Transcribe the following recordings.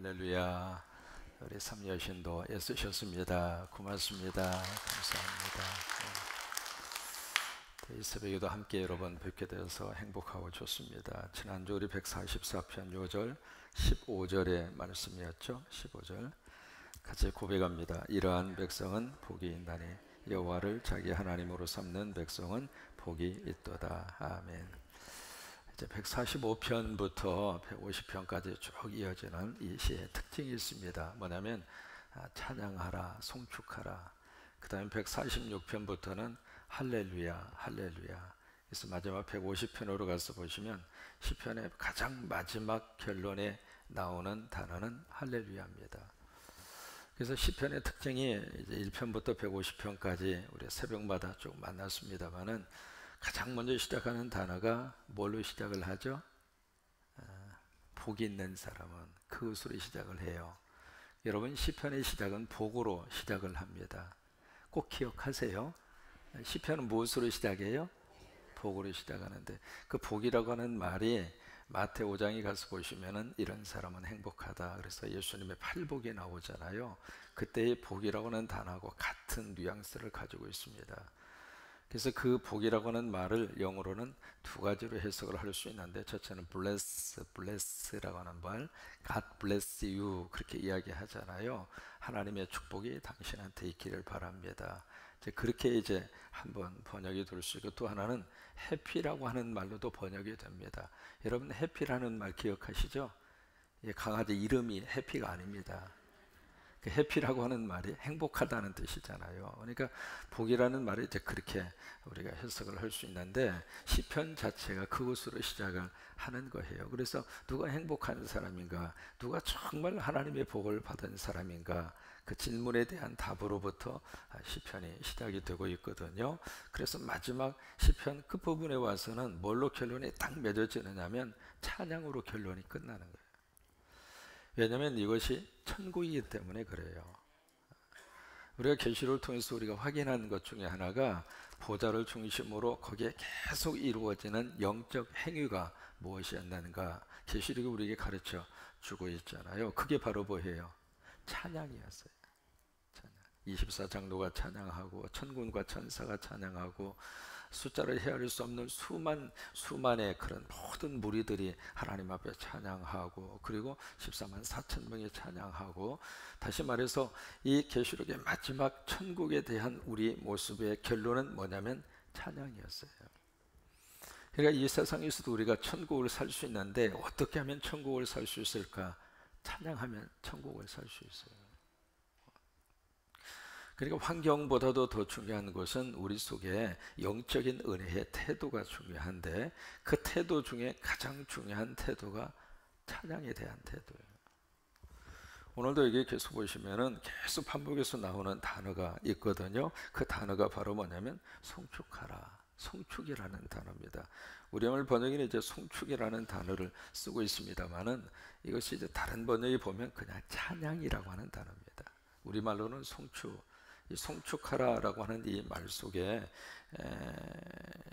할렐루야. 우리 삼여신도 애쓰셨습니다. 고맙습니다. 감사합니다. 이 새벽에도 함께 여러 번 뵙게 되어서 행복하고 좋습니다. 지난주 우리 144편 6절 15절의 말씀이었죠. 15절 같이 고백합니다. 이러한 백성은 복이 있나니 여호와를 자기 하나님으로 삼는 백성은 복이 있도다. 아멘. 이제 145편부터 150편까지 쭉 이어지는 이 시의 특징이 있습니다. 뭐냐면 찬양하라, 송축하라. 그 다음에 146편부터는 할렐루야, 할렐루야. 그래서 마지막 150편으로 가서 보시면 시편의 가장 마지막 결론에 나오는 단어는 할렐루야입니다. 그래서 시편의 특징이 이제 1편부터 150편까지 우리 새벽마다 쭉 만났습니다만은 가장 먼저 시작하는 단어가 뭘로 시작을 하죠? 복이 있는 사람은 그것으로 시작을 해요. 여러분, 시편의 시작은 복으로 시작을 합니다. 꼭 기억하세요. 시편은 무엇으로 시작해요? 복으로 시작하는데, 그 복이라고 하는 말이 마태오 5장에 가서 보시면은 이런 사람은 행복하다. 그래서 예수님의 팔복이 나오잖아요. 그때의 복이라고 하는 단어하고 같은 뉘앙스를 가지고 있습니다. 그래서 그 복이라고 하는 말을 영어로는 두 가지로 해석을 할 수 있는데, 첫째는 bless라고 하는 말, God bless you 그렇게 이야기하잖아요. 하나님의 축복이 당신한테 있기를 바랍니다. 그렇게 이제 한번 번역이 될 수 있고, 또 하나는 happy라고 하는 말로도 번역이 됩니다. 여러분, happy라는 말 기억하시죠? 강아지 이름이 해피가 아닙니다. 그 해피라고 하는 말이 행복하다는 뜻이잖아요. 그러니까 복이라는 말을 이제 그렇게 우리가 해석을 할 수 있는데, 시편 자체가 그것으로 시작을 하는 거예요. 그래서 누가 행복한 사람인가, 누가 정말 하나님의 복을 받은 사람인가, 그 질문에 대한 답으로부터 시편이 시작이 되고 있거든요. 그래서 마지막 시편 끝부분에 와서는 뭘로 결론이 딱 맺어지느냐면 찬양으로 결론이 끝나는 거예요. 왜냐하면 이것이 천국이기 때문에 그래요. 우리가 계시록을 통해서 우리가 확인한 것 중에 하나가 보좌를 중심으로 거기에 계속 이루어지는 영적 행위가 무엇이었는가, 계시록이 우리에게 가르쳐 주고 있잖아요. 그게 바로 뭐예요? 찬양이었어요. 찬양. 24장로가 찬양하고 천군과 천사가 찬양하고 숫자를 헤아릴 수 없는 수만의 그런 모든 무리들이 하나님 앞에 찬양하고, 그리고 14만 4천 명이 찬양하고, 다시 말해서 이 계시록의 마지막 천국에 대한 우리 모습의 결론은 뭐냐면 찬양이었어요. 그러니까 이 세상에서도 우리가 천국을 살 수 있는데, 어떻게 하면 천국을 살 수 있을까? 찬양하면 천국을 살 수 있어요. 그러니까 환경보다도 더 중요한 것은 우리 속에 영적인 은혜의 태도가 중요한데, 그 태도 중에 가장 중요한 태도가 찬양에 대한 태도예요. 오늘도 여기 계속 보시면은 계속 반복해서 나오는 단어가 있거든요. 그 단어가 바로 뭐냐면 송축하라, 송축이라는 단어입니다. 우리 오늘 번역에는 이제 송축이라는 단어를 쓰고 있습니다만은, 이것이 이제 다른 번역에 보면 그냥 찬양이라고 하는 단어입니다. 우리말로는 송축. 이 송축하라라고 하는 이 말 속에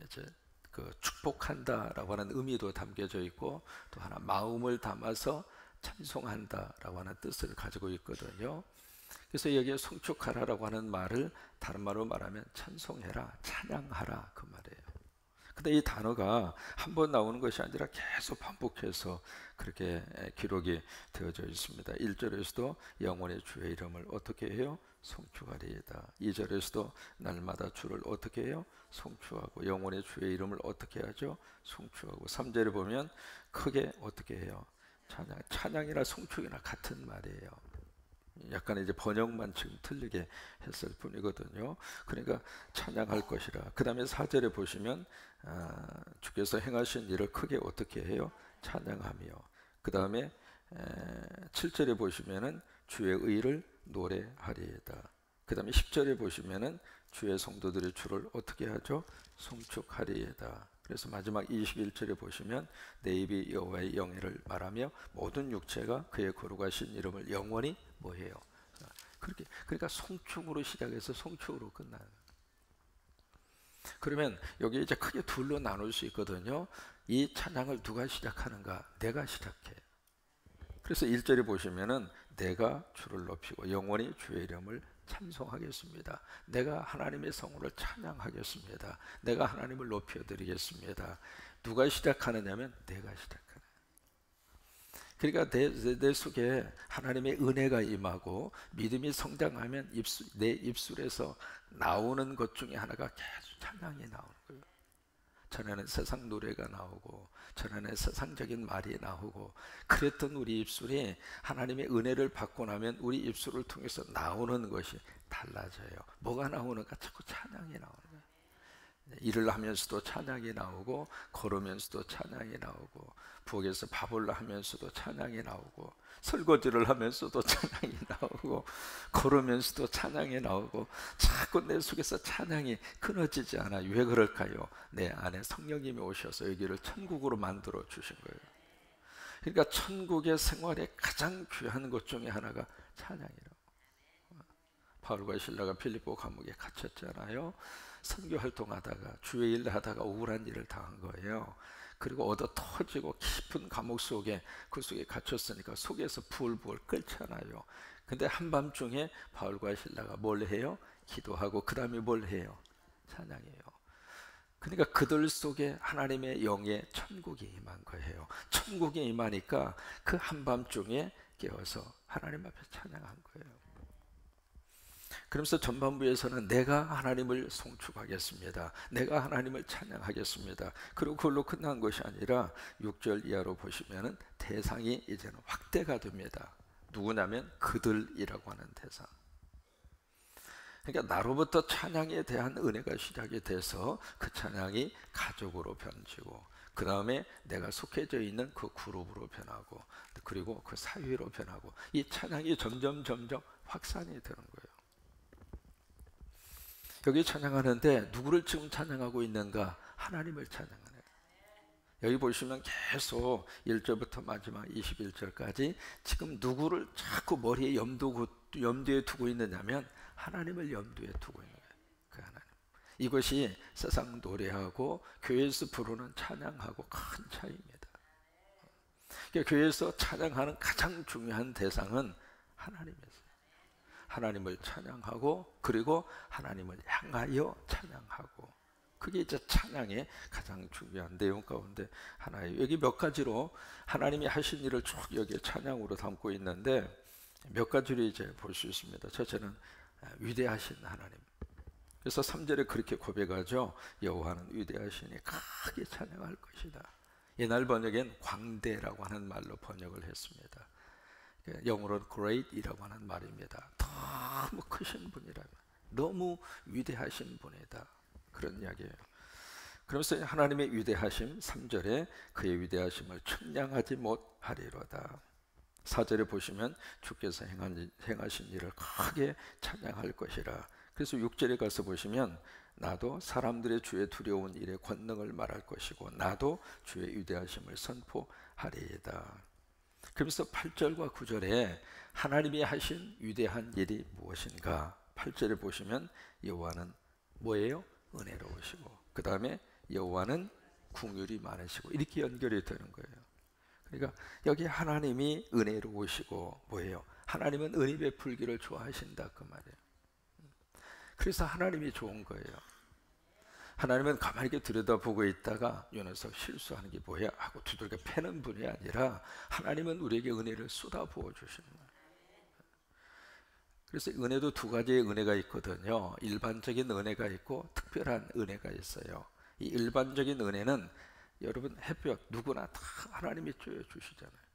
이제 그 축복한다라고 하는 의미도 담겨져 있고, 또 하나 마음을 담아서 찬송한다라고 하는 뜻을 가지고 있거든요. 그래서 여기에 송축하라라고 하는 말을 다른 말로 말하면 찬송해라, 찬양하라 그 말이에요. 근데 이 단어가 한 번 나오는 것이 아니라 계속 반복해서 그렇게 기록이 되어져 있습니다. 1절에서도 영원히 주의 이름을 어떻게 해요? 송축하리이다. 2절에서도 날마다 주를 어떻게 해요? 송축하고, 영원히 주의 이름을 어떻게 하죠? 송축하고, 3절에 보면 크게 어떻게 해요? 찬양이나 송축이나 같은 말이에요. 약간 이제 번역만 지금 틀리게 했을 뿐이거든요. 그러니까 찬양할 것이라. 그 다음에 4절에 보시면 주께서 행하신 일을 크게 어떻게 해요? 찬양하며. 그 다음에 7절에 보시면은 주의 의를 노래하리이다. 그 다음에 10절에 보시면은 주의 성도들이 주를 어떻게 하죠? 송축하리이다. 그래서 마지막 21절에 보시면 내 입이 여호와의 영예를 말하며 모든 육체가 그의 거룩하신 이름을 영원히 뭐해요? 그러니까 송축으로 시작해서 송축으로 끝나는. 그러면 여기 이제 크게 둘로 나눌 수 있거든요. 이 찬양을 누가 시작하는가? 내가 시작해. 그래서 1절에 보시면은 내가 주를 높이고 영원히 주의 이름을 찬송하겠습니다. 내가 하나님의 성호를 찬양하겠습니다. 내가 하나님을 높여드리겠습니다. 누가 시작하느냐면 내가 시작하는. 그러니까 내 속에 하나님의 은혜가 임하고 믿음이 성장하면 내 입술에서 나오는 것 중에 하나가 계속 찬양이 나오는 거예요. 전에는 세상 노래가 나오고 전에는 세상적인 말이 나오고 그랬던 우리 입술이 하나님의 은혜를 받고 나면 우리 입술을 통해서 나오는 것이 달라져요. 뭐가 나오는가? 자꾸 찬양이 나오는 거예요. 일을 하면서도 찬양이 나오고 걸으면서도 찬양이 나오고 부엌에서 밥을 하면서도 찬양이 나오고 설거지를 하면서도 찬양이 나오고 걸으면서도 찬양이 나오고 자꾸 내 속에서 찬양이 끊어지지 않아요. 왜 그럴까요? 내 안에 성령님이 오셔서 여기를 천국으로 만들어 주신 거예요. 그러니까 천국의 생활에 가장 귀한 것 중에 하나가 찬양이라고. 바울과 실라가 빌립보 감옥에 갇혔잖아요. 선교 활동하다가 주의 일 하다가 억울한 일을 당한 거예요. 그리고 얻어 터지고 깊은 감옥 속에 그 속에 갇혔으니까 속에서 부글부글 끓잖아요. 근데 한밤중에 바울과 실라가 뭘 해요? 기도하고 그 다음에 뭘 해요? 찬양해요. 그러니까 그들 속에 하나님의 영의 천국이 임한 거예요. 천국이 임하니까 그 한밤중에 깨어서 하나님 앞에 찬양한 거예요. 그러면서 전반부에서는 내가 하나님을 송축하겠습니다. 내가 하나님을 찬양하겠습니다. 그리고 그걸로 끝난 것이 아니라 6절 이하로 보시면은 대상이 이제는 확대가 됩니다. 누구냐면 그들이라고 하는 대상. 그러니까 나로부터 찬양에 대한 은혜가 시작이 돼서 그 찬양이 가족으로 변치고 그 다음에 내가 속해져 있는 그 그룹으로 변하고 그리고 그 사회로 변하고 이 찬양이 점점 확산이 되는 거예요. 여기 찬양하는데 누구를 지금 찬양하고 있는가? 하나님을 찬양하네요. 여기 보시면 계속 1절부터 마지막 21절까지 지금 누구를 자꾸 머리에 염두에 두고 있느냐면 하나님을 염두에 두고 있는 거예요. 그 하나님. 이것이 세상 노래하고 교회에서 부르는 찬양하고 큰 차이입니다. 그러니까 교회에서 찬양하는 가장 중요한 대상은 하나님이었어요. 하나님을 찬양하고 그리고 하나님을 향하여 찬양하고 그게 이제 찬양의 가장 중요한 내용 가운데 하나예요. 여기 몇 가지로 하나님이 하신 일을 쭉 여기에 찬양으로 담고 있는데 몇 가지로 이제 볼 수 있습니다. 첫째는 위대하신 하나님. 그래서 3절에 그렇게 고백하죠. 여호와는 위대하시니 크게 찬양할 것이다. 옛날 번역엔 광대라고 하는 말로 번역을 했습니다. 영어로는 great이라고 하는 말입니다. 너무 크신 분이라면 너무 위대하신 분이다. 그런 이야기예요. 그러면서 하나님의 위대하심 3절에 그의 위대하심을 측량하지 못하리로다. 4절에 보시면 주께서 행하신 일을 크게 찬양할 것이라. 그래서 6절에 가서 보시면 나도 사람들의 주의 두려운 일의 권능을 말할 것이고 나도 주의 위대하심을 선포하리이다. 그러면서 8절과 9절에 하나님이 하신 위대한 일이 무엇인가? 8절에 보시면 여호와는 뭐예요? 은혜로우시고 그 다음에 여호와는 긍휼이 많으시고 이렇게 연결이 되는 거예요. 그러니까 여기 하나님이 은혜로우시고 뭐예요? 하나님은 은혜 베풀기를 좋아하신다 그 말이에요. 그래서 하나님이 좋은 거예요. 하나님은 가만히 이렇게 들여다보고 있다가 이 녀석 실수하는 게 뭐야 하고 두들겨 패는 분이 아니라 하나님은 우리에게 은혜를 쏟아부어 주시는 거예요. 그래서 은혜도 두 가지의 은혜가 있거든요. 일반적인 은혜가 있고 특별한 은혜가 있어요. 이 일반적인 은혜는 여러분 햇볕 누구나 다 하나님이 쬐어주시잖아요.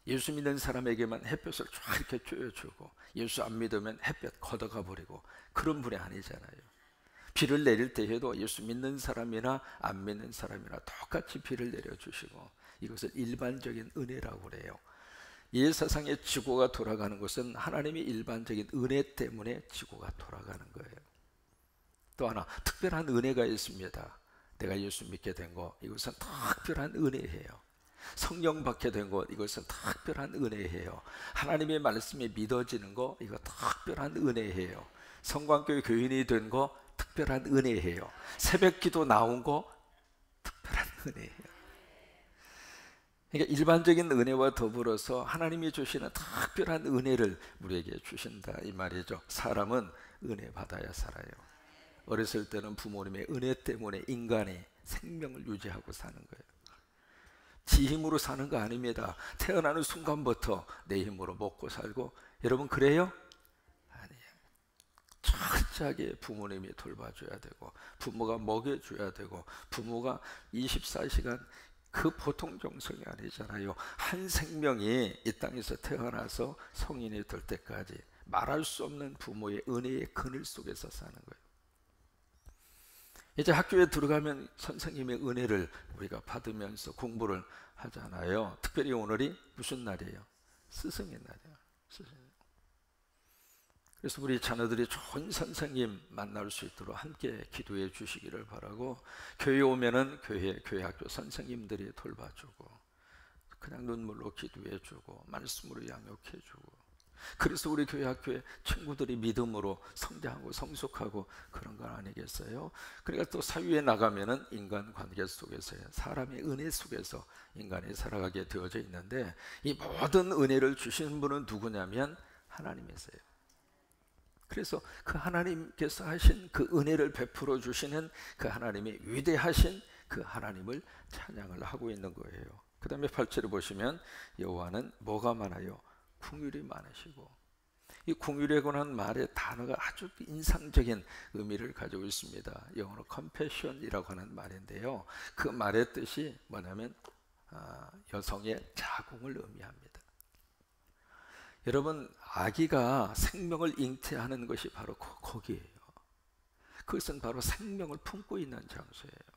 예수 믿는 사람에게만 햇볕을 쫙 이렇게 쬐어주고 예수 안 믿으면 햇볕 걷어가 버리고 그런 분이 아니잖아요. 비를 내릴 때에도 예수 믿는 사람이나 안 믿는 사람이나 똑같이 비를 내려주시고 이것을 일반적인 은혜라고 그래요. 이 세상의 지구가 돌아가는 것은 하나님의 일반적인 은혜 때문에 지구가 돌아가는 거예요. 또 하나 특별한 은혜가 있습니다. 내가 예수 믿게 된 거 이것은 특별한 은혜예요. 성령 받게 된 것 이것은 특별한 은혜예요. 하나님의 말씀이 믿어지는 거 이거 특별한 은혜예요. 성광교회 교인이 된 거 특별한 은혜예요. 새벽기도 나온 거 특별한 은혜예요. 그러니까 일반적인 은혜와 더불어서 하나님이 주시는 특별한 은혜를 우리에게 주신다 이 말이죠. 사람은 은혜 받아야 살아요. 어렸을 때는 부모님의 은혜 때문에 인간이 생명을 유지하고 사는 거예요. 지 힘으로 사는 거 아닙니다. 태어나는 순간부터 내 힘으로 먹고 살고. 여러분 그래요? 아니에요. 철저하게 부모님이 돌봐줘야 되고, 부모가 먹여줘야 되고, 부모가 24시간, 그 보통 정성이 아니잖아요. 한 생명이 이 땅에서 태어나서 성인이 될 때까지 말할 수 없는 부모의 은혜의 그늘 속에서 사는 거예요. 이제 학교에 들어가면 선생님의 은혜를 우리가 받으면서 공부를 하잖아요. 특별히 오늘이 무슨 날이에요? 스승의 날이에요. 스승의 날. 그래서 우리 자녀들이 좋은 선생님 만날 수 있도록 함께 기도해 주시기를 바라고, 교회 오면은 교회 학교 선생님들이 돌봐주고, 그냥 눈물로 기도해 주고, 말씀으로 양육해 주고, 그래서 우리 교회 학교에 친구들이 믿음으로 성장하고 성숙하고 그런 건 아니겠어요? 그러니까 또 사회에 나가면은 인간관계 속에서, 사람의 은혜 속에서 인간이 살아가게 되어져 있는데, 이 모든 은혜를 주시는 분은 누구냐면 하나님이세요. 그래서 그 하나님께서 하신 그 은혜를 베풀어 주시는 그 하나님의 위대하신 그 하나님을 찬양을 하고 있는 거예요. 그 다음에 8절에 보시면 여호와는 뭐가 많아요? 긍휼이 많으시고. 이 긍휼에 관한 말의 단어가 아주 인상적인 의미를 가지고 있습니다. 영어로 compassion이라고 하는 말인데요, 그 말의 뜻이 뭐냐면 여성의 자궁을 의미합니다. 여러분, 아기가 생명을 잉태하는 것이 바로 거기에요. 그것은 바로 생명을 품고 있는 장소예요.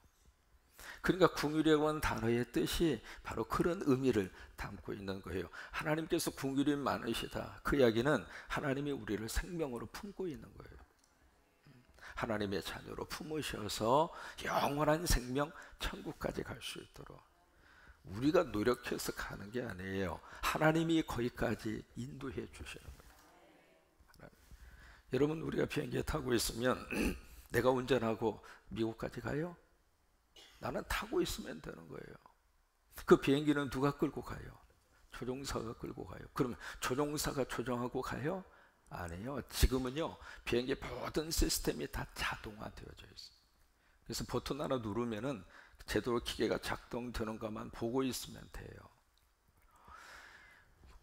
그러니까 긍휼에 관한 단어의 뜻이 바로 그런 의미를 담고 있는 거예요. 하나님께서 긍휼이 많으시다, 그 이야기는 하나님이 우리를 생명으로 품고 있는 거예요. 하나님의 자녀로 품으셔서 영원한 생명, 천국까지 갈 수 있도록 우리가 노력해서 가는 게 아니에요. 하나님이 거기까지 인도해 주시는 거예요. 여러분, 우리가 비행기에 타고 있으면 내가 운전하고 미국까지 가요? 나는 타고 있으면 되는 거예요. 그 비행기는 누가 끌고 가요? 조종사가 끌고 가요. 그러면 조종사가 조종하고 가요? 아니에요. 지금은요, 비행기 모든 시스템이 다 자동화되어져 있어요. 그래서 버튼 하나 누르면은 제대로 기계가 작동되는 것만 보고 있으면 돼요.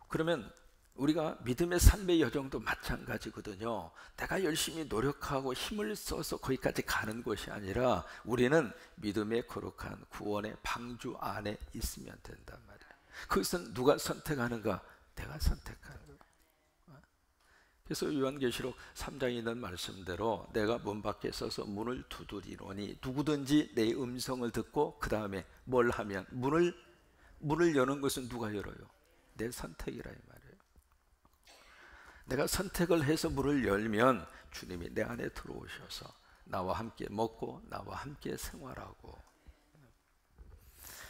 그러면 우리가 믿음의 삶의 여정도 마찬가지거든요. 내가 열심히 노력하고 힘을 써서 거기까지 가는 것이 아니라 우리는 믿음의 거룩한 구원의 방주 안에 있으면 된단 말이에요. 그것은 누가 선택하는가? 내가 선택하는 거예요. 그래서 요한계시록 3장에 있는 말씀대로 내가 문 밖에 서서 문을 두드리노니 누구든지 내 음성을 듣고 그 다음에 뭘 하면, 문을 여는 것은 누가 열어요? 내 선택이라 이 말이에요. 내가 선택을 해서 문을 열면 주님이 내 안에 들어오셔서 나와 함께 먹고 나와 함께 생활하고.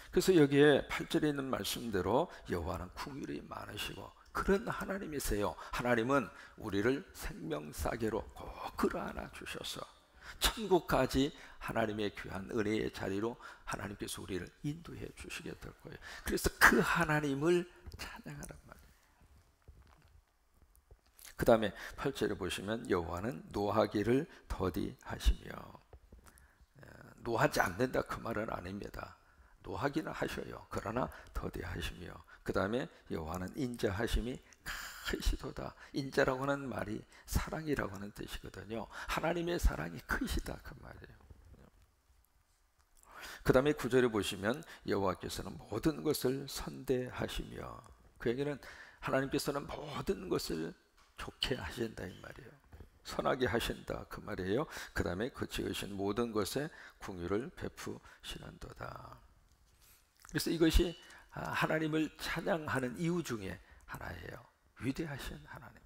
그래서 여기에 8절에 있는 말씀대로 여호와는 긍휼이 많으시고 그런 하나님이세요. 하나님은 우리를 생명사계로 꼭 끌어안아 주셔서 천국까지 하나님의 귀한 은혜의 자리로 하나님께서 우리를 인도해 주시게 될 거예요. 그래서 그 하나님을 찬양하란 말이에요. 그 다음에 8절에 보시면 여호와는 노하기를 더디하시며, 노하지 않는다 그 말은 아닙니다. 노하기는 하셔요. 그러나 더디하시며, 그 다음에 여호와는 인자하심이 크시도다. 인자라고 하는 말이 사랑이라고 하는 뜻이거든요. 하나님의 사랑이 크시다 그 말이에요. 그 다음에 9절에 보시면 여호와께서는 모든 것을 선대하시며, 그 얘기는 하나님께서는 모든 것을 좋게 하신다 이 말이에요. 선하게 하신다 그 말이에요. 그 다음에 그 지으신 모든 것에 긍휼을 베푸시는도다. 그래서 이것이 하나님을 찬양하는 이유 중에 하나예요. 위대하신 하나님.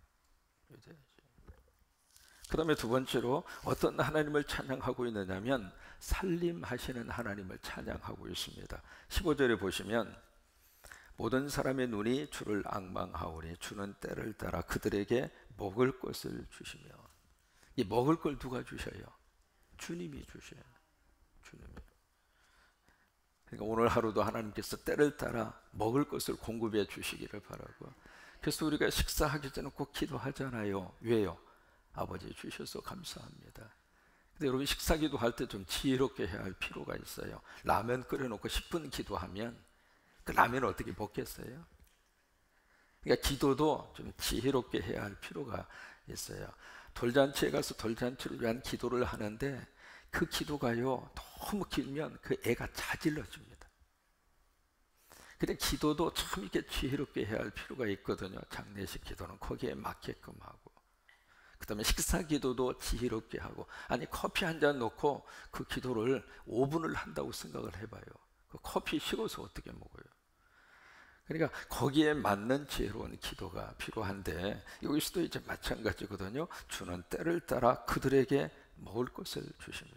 그 다음에 두 번째로 어떤 하나님을 찬양하고 있느냐면 살림하시는 하나님을 찬양하고 있습니다. 15절에 보시면 모든 사람의 눈이 주를 앙망하오니 주는 때를 따라 그들에게 먹을 것을 주시며. 이 먹을 걸 누가 주셔요? 주님이 주셔요. 주님이. 그러니까 오늘 하루도 하나님께서 때를 따라 먹을 것을 공급해 주시기를 바라고, 그래서 우리가 식사하기 전에 꼭 기도하잖아요. 왜요? 아버지 주셔서 감사합니다. 근데 여러분, 식사기도 할 때 좀 지혜롭게 해야 할 필요가 있어요. 라면 끓여놓고 10분 기도하면 그 라면을 어떻게 먹겠어요? 그러니까 기도도 좀 지혜롭게 해야 할 필요가 있어요. 돌잔치에 가서 돌잔치를 위한 기도를 하는데 그 기도가요 너무 길면 그 애가 자질러집니다. 근데 기도도 참 이렇게 지혜롭게 해야 할 필요가 있거든요. 장례식 기도는 거기에 맞게끔 하고, 그 다음에 식사 기도도 지혜롭게 하고. 아니, 커피 한 잔 놓고 그 기도를 5분을 한다고 생각을 해봐요. 그 커피 식어서 어떻게 먹어요? 그러니까 거기에 맞는 지혜로운 기도가 필요한데, 여기서도 이제 마찬가지거든요. 주는 때를 따라 그들에게 먹을 것을 주시며,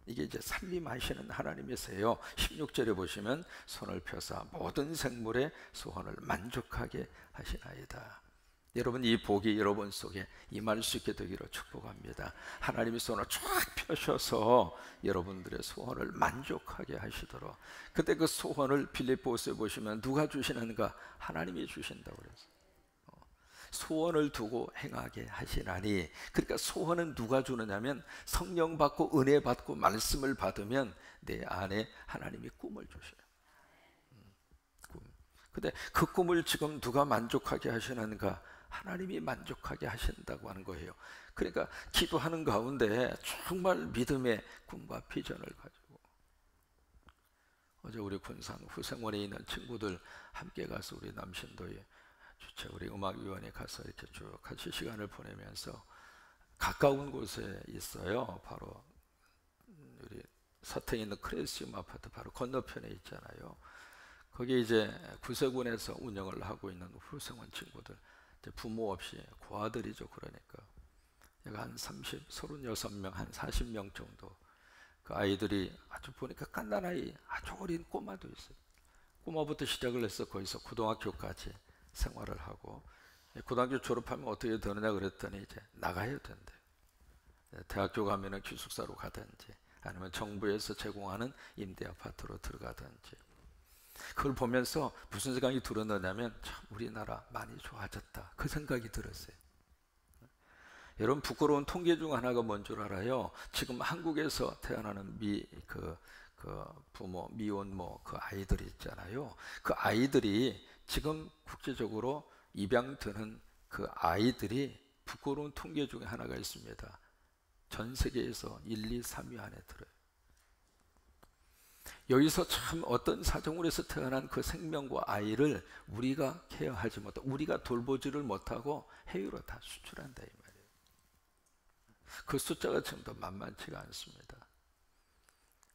이게 이제 살림하시는 하나님이세요. 16절에 보시면 손을 펴사 모든 생물의 소원을 만족하게 하시나이다. 여러분, 이 복이 여러분 속에 임할 수 있게 되기를 축복합니다. 하나님이 손을 쫙 펴셔서 여러분들의 소원을 만족하게 하시도록. 그때 그 소원을 빌립보서에 보시면 누가 주시는가? 하나님이 주신다고 그랬어요. 소원을 두고 행하게 하시나니. 그러니까 소원은 누가 주느냐면, 성령 받고 은혜 받고 말씀을 받으면 내 안에 하나님이 꿈을 주셔요. 꿈. 근데 그 꿈을 지금 누가 만족하게 하시는가? 하나님이 만족하게 하신다고 하는 거예요. 그러니까 기도하는 가운데 정말 믿음의 꿈과 비전을 가지고. 어제 우리 군산 후생원에 있는 친구들 함께 가서 우리 남신도에 주최 우리 음악위원회 가서 이렇게 쭉 같이 시간을 보내면서, 가까운 곳에 있어요. 바로 우리 서태에 있는 크레시움 아파트 바로 건너편에 있잖아요. 거기 이제 구세군에서 운영을 하고 있는 후생원 친구들, 부모 없이 고아들이죠. 그러니까 한 36명, 한 40명 정도 그 아이들이 아주 보니까 갓난아이, 아주 어린 꼬마도 있어요. 꼬마부터 시작을 해서 거기서 고등학교까지 생활을 하고, 고등학교 졸업하면 어떻게 되느냐 그랬더니 이제 나가야 된대요. 대학교 가면은 기숙사로 가든지 아니면 정부에서 제공하는 임대 아파트로 들어가든지. 그걸 보면서 무슨 생각이 들었느냐면, 참 우리나라 많이 좋아졌다, 그 생각이 들었어요. 여러분, 부끄러운 통계 중 하나가 뭔 줄 알아요? 지금 한국에서 태어나는 부모, 미혼모 그 아이들이 있잖아요. 그 아이들이 지금 국제적으로 입양되는 그 아이들이 부끄러운 통계 중에 하나가 있습니다. 전 세계에서 1, 2, 3위 안에 들어요. 여기서 참 어떤 사정으로 해서 태어난 그 생명과 아이를 우리가 케어하지 못하고, 우리가 돌보지를 못하고 해외로 다 수출한다 이 말이에요. 그 숫자가 지금 더 만만치가 않습니다.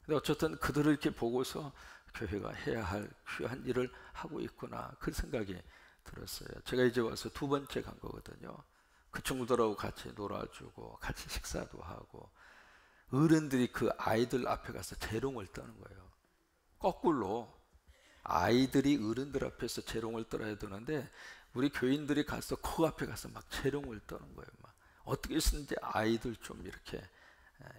근데 어쨌든 그들을 이렇게 보고서 교회가 해야 할 귀한 일을 하고 있구나, 그 생각이 들었어요. 제가 이제 와서 두 번째 간 거거든요. 그 친구들하고 같이 놀아주고 같이 식사도 하고, 어른들이 그 아이들 앞에 가서 재롱을 떠는 거예요. 거꾸로 아이들이 어른들 앞에서 재롱을 떨어야 되는데, 우리 교인들이 가서 그 앞에 가서 막 재롱을 떠는 거예요. 막 어떻게 해서든지 아이들 좀 이렇게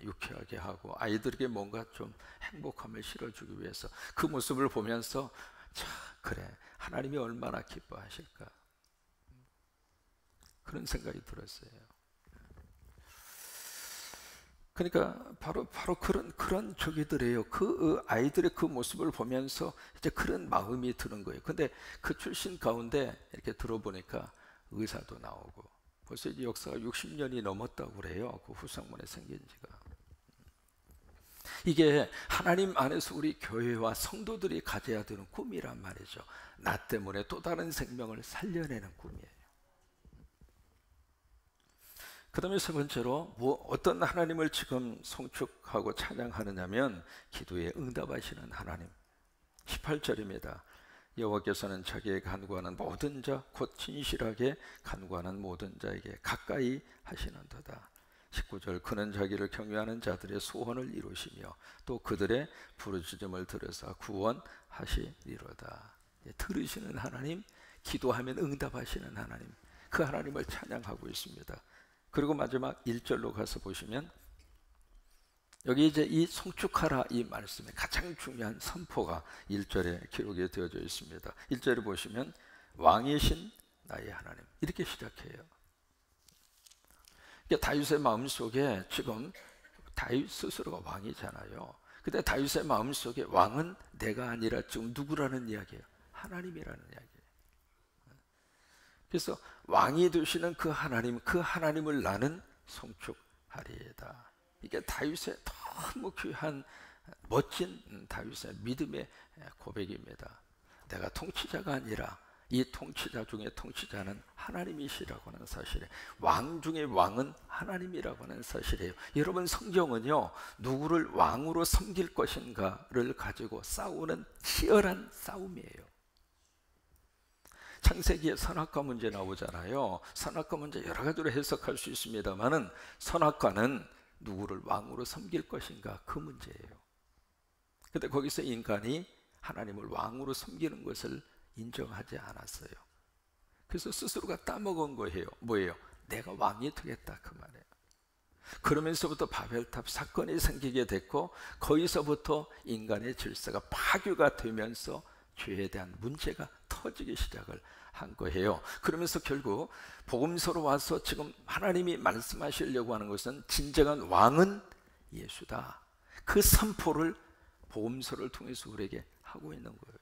유쾌하게 하고 아이들에게 뭔가 좀 행복함을 실어주기 위해서. 그 모습을 보면서 참, 그래, 하나님이 얼마나 기뻐하실까, 그런 생각이 들었어요. 그러니까 바로 그런 저기들이에요. 그 아이들의 그 모습을 보면서 이제 그런 마음이 드는 거예요. 근데 그 출신 가운데 이렇게 들어보니까 의사도 나오고, 벌써 이제 역사가 60년이 넘었다고 그래요. 그 후성문에 생긴 지가. 이게 하나님 안에서 우리 교회와 성도들이 가져야 되는 꿈이란 말이죠. 나 때문에 또 다른 생명을 살려내는 꿈이에요. 그 다음에 세 번째로 어떤 하나님을 지금 송축하고 찬양하느냐면, 기도에 응답하시는 하나님. 18절입니다. 여호와께서는 자기의 간구하는 모든 자, 곧 진실하게 간구하는 모든 자에게 가까이 하시는도다. 19절, 그는 자기를 경외하는 자들의 소원을 이루시며 또 그들의 부르짖음을 들으사 구원하시리로다. 들으시는 하나님, 기도하면 응답하시는 하나님, 그 하나님을 찬양하고 있습니다. 그리고 마지막 1절로 가서 보시면, 여기 이제 이 송축하라 이 말씀에 가장 중요한 선포가 1절에 기록이 되어져 있습니다. 1절에 보시면 왕이신 나의 하나님 이렇게 시작해요. 다윗의 마음속에 지금 다윗 스스로가 왕이잖아요. 근데 다윗의 마음속에 왕은 내가 아니라 지금 누구라는 이야기예요? 하나님이라는 이야기예요. 그래서 왕이 되시는 그 하나님을 나는 송축하리이다. 이게 다윗의 너무 귀한 멋진 다윗의 믿음의 고백입니다. 내가 통치자가 아니라 이 통치자 중에 통치자는 하나님이시라고 하는 사실에 왕 중에 왕은 하나님이라고 하는 사실이에요. 여러분 성경은요 누구를 왕으로 섬길 것인가를 가지고 싸우는 치열한 싸움이에요. 창세기에 선악과 문제 나오잖아요. 선악과 문제 여러 가지로 해석할 수 있습니다만은 선악과는 누구를 왕으로 섬길 것인가 그 문제예요. 근데 거기서 인간이 하나님을 왕으로 섬기는 것을 인정하지 않았어요. 그래서 스스로가 따먹은 거예요. 뭐예요? 내가 왕이 되겠다 그 말이에요. 그러면서부터 바벨탑 사건이 생기게 됐고 거기서부터 인간의 질서가 파괴가 되면서 죄에 대한 문제가 터지기 시작을 한 거예요. 그러면서 결국 복음서로 와서 지금 하나님이 말씀하시려고 하는 것은 진정한 왕은 예수다. 그 선포를 복음서를 통해서 우리에게 하고 있는 거예요.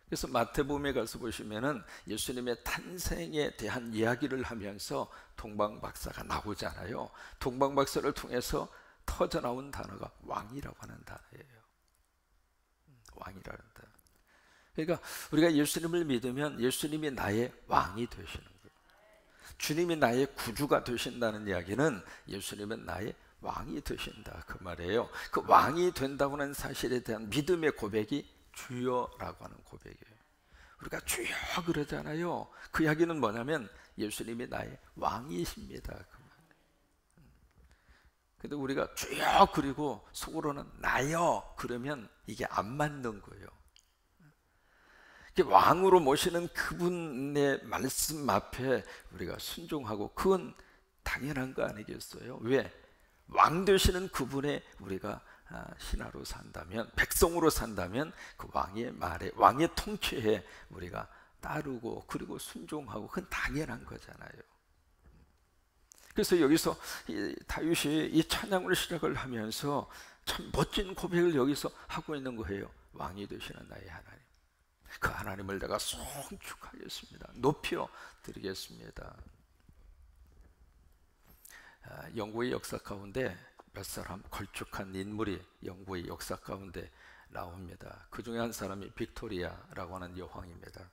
그래서 마태복음에 가서 보시면은 예수님의 탄생에 대한 이야기를 하면서 동방박사가 나오잖아요. 동방박사를 통해서 터져나온 단어가 왕이라고 하는 단어예요. 왕이라는 단어. 그러니까 우리가 예수님을 믿으면 예수님이 나의 왕이 되시는 거예요. 주님이 나의 구주가 되신다는 이야기는 예수님은 나의 왕이 되신다 그 말이에요. 그 왕이 된다고는 사실에 대한 믿음의 고백이 주여라고 하는 고백이에요. 우리가 주여 그러잖아요. 그 이야기는 뭐냐면 예수님이 나의 왕이십니다 그 말이에요. 근데 우리가 주여 그리고 속으로는 나여 그러면 이게 안 맞는 거예요. 왕으로 모시는 그분의 말씀 앞에 우리가 순종하고 그건 당연한 거 아니겠어요? 왜? 왕 되시는 그분의 우리가 신하로 산다면, 백성으로 산다면 그 왕의 말에, 왕의 통치에 우리가 따르고 그리고 순종하고 그건 당연한 거잖아요. 그래서 여기서 다윗이 이 찬양을 시작을 하면서 참 멋진 고백을 여기서 하고 있는 거예요. 왕이 되시는 나의 하나님, 그 하나님을 내가 송축하겠습니다. 높여 드리겠습니다. 영국의 역사 가운데 몇 사람 걸쭉한 인물이 영국의 역사 가운데 나옵니다. 그 중에 한 사람이 빅토리아라고 하는 여왕입니다.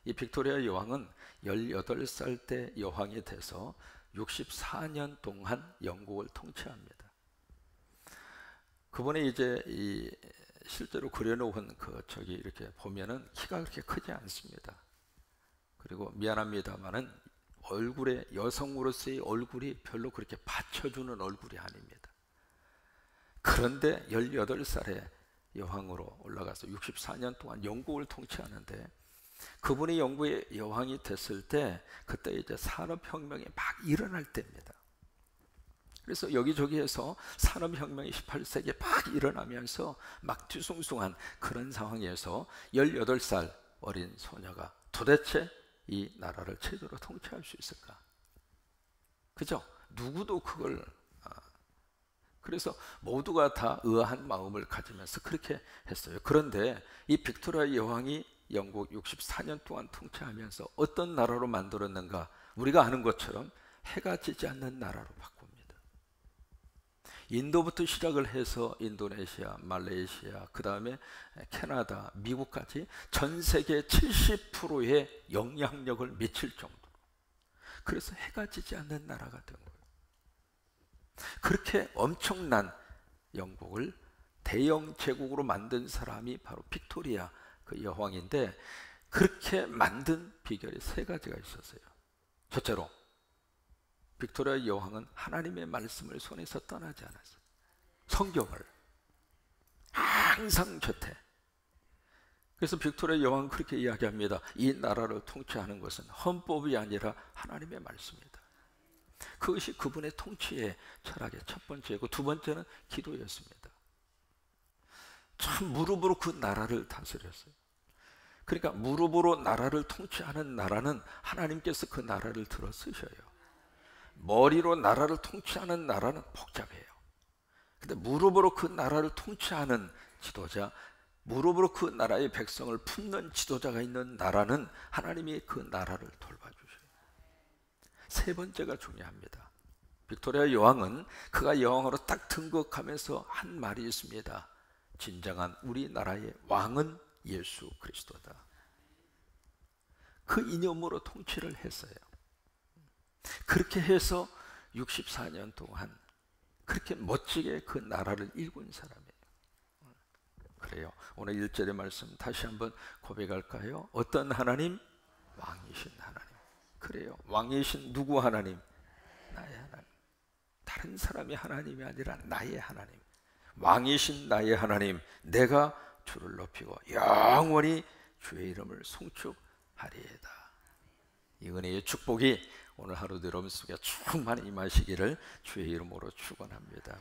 이 빅토리아 여왕은 18살 때 여왕이 돼서 64년 동안 영국을 통치합니다. 그분이 이제 이 실제로 그려놓은 저기 이렇게 보면은 키가 그렇게 크지 않습니다. 그리고 미안합니다만은 얼굴에 여성으로서의 얼굴이 별로 그렇게 받쳐주는 얼굴이 아닙니다. 그런데 18살에 여왕으로 올라가서 64년 동안 영국을 통치하는데 그분이 영국의 여왕이 됐을 때 그때 이제 산업혁명이 막 일어날 때입니다. 그래서 여기저기에서 산업혁명이 18세기에 막 일어나면서 막 뒤숭숭한 그런 상황에서 18살 어린 소녀가 도대체 이 나라를 제대로 통치할 수 있을까? 그죠? 누구도 그걸 그래서 모두가 다 의아한 마음을 가지면서 그렇게 했어요. 그런데 이 빅토리아 여왕이 영국 64년 동안 통치하면서 어떤 나라로 만들었는가? 우리가 아는 것처럼 해가 지지 않는 나라로 바꿉니다. 인도부터 시작을 해서 인도네시아, 말레이시아, 그 다음에 캐나다, 미국까지 전 세계 70%의 영향력을 미칠 정도로, 그래서 해가 지지 않는 나라가 된 거예요. 그렇게 엄청난 영국을 대영 제국으로 만든 사람이 바로 빅토리아 그 여왕인데, 그렇게 만든 비결이 세 가지가 있었어요. 첫째로 빅토리아 여왕은 하나님의 말씀을 손에서 떠나지 않았어요. 성경을 항상 곁에. 그래서 빅토리아 여왕은 그렇게 이야기합니다. 이 나라를 통치하는 것은 헌법이 아니라 하나님의 말씀이다. 그것이 그분의 통치의 철학의 첫 번째고, 두 번째는 기도였습니다. 참 무릎으로 그 나라를 다스렸어요. 그러니까 무릎으로 나라를 통치하는 나라는 하나님께서 그 나라를 들어 쓰셔요. 머리로 나라를 통치하는 나라는 복잡해요. 근데 무릎으로 그 나라를 통치하는 지도자, 무릎으로 그 나라의 백성을 품는 지도자가 있는 나라는 하나님이 그 나라를 돌봐주셔요. 세 번째가 중요합니다. 빅토리아 여왕은 그가 여왕으로 딱 등극하면서 한 말이 있습니다. 진정한 우리나라의 왕은 예수 그리스도다. 그 이념으로 통치를 했어요. 그렇게 해서 64년 동안 그렇게 멋지게 그 나라를 일군 사람이에요. 그래요. 오늘 1절의 말씀 다시 한번 고백할까요? 어떤 하나님? 왕이신 하나님. 그래요. 왕이신 누구 하나님? 나의 하나님. 다른 사람의 하나님이 아니라 나의 하나님. 왕이신 나의 하나님, 내가 주를 높이고 영원히 주의 이름을 송축하리이다. 이 은혜의 축복이 오늘 하루도 여러분 속에 충만히 임하시기를 주의 이름으로 축원합니다.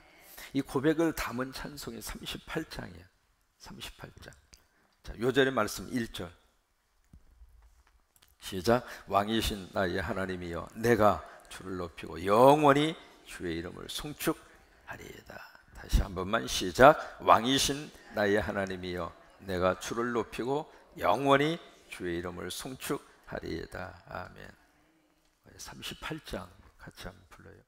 이 고백을 담은 찬송이 38장이에요. 38장. 자, 요절의 말씀 1절. 시작. 왕이신 나의 하나님이여, 내가 주를 높이고 영원히 주의 이름을 송축하리이다. 다시 한 번만 시작. 왕이신 나의 하나님이여, 내가 주를 높이고 영원히 주의 이름을 송축하리이다. 아멘. 38장 같이 한번 불러요.